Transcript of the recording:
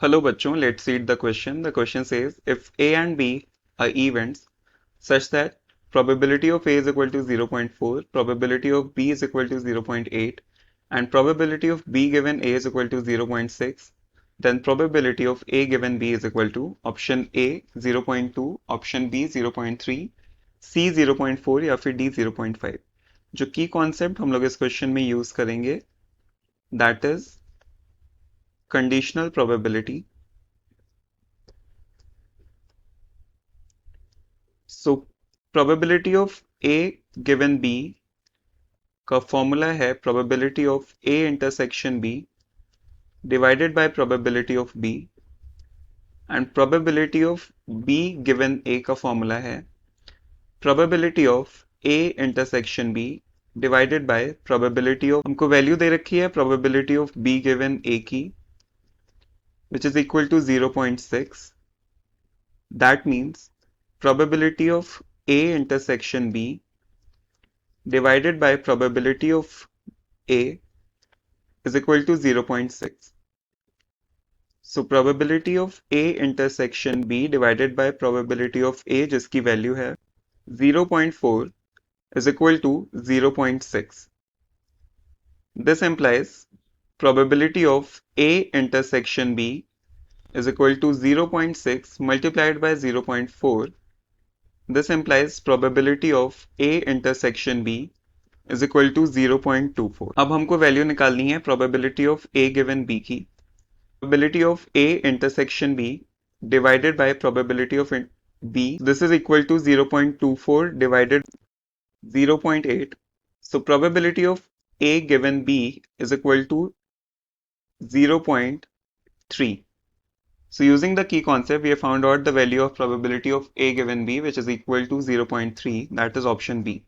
Hello बच्चों, let's read the question. The question says if A and B are events such that probability of A is equal to 0.4, probability of B is equal to 0.8 and probability of B given A is equal to 0.6, then probability of A given B is equal to option A 0.2, option B 0.3, C 0.4 या फिर D 0.5. जो की concept हम लोग इस question में use करेंगे that is conditional probability. So probability of A given B का फॉर्मूला है probability of A intersection B divided by probability of B and probability of B given A का फॉर्मूला है probability of A intersection B divided by probability of, हमको value दे रखी है probability of B given A की which is equal to 0.6. That means probability of A intersection B divided by probability of A is equal to 0.6. So probability of A intersection B divided by probability of A जिसकी value है 0.4 is equal to 0.6. This implies probability of A intersection B is equal to 0.6 multiplied by 0.4. This implies probability of A intersection B is equal to 0.24. अब हमको value निकालनी है probability of A given B की. Probability of A intersection B divided by probability of B. This is equal to 0.24 divided 0.8. So probability of A given B is equal to 0.3. So using the key concept, we have found out the value of probability of A given B, which is equal to 0.3. That is option B.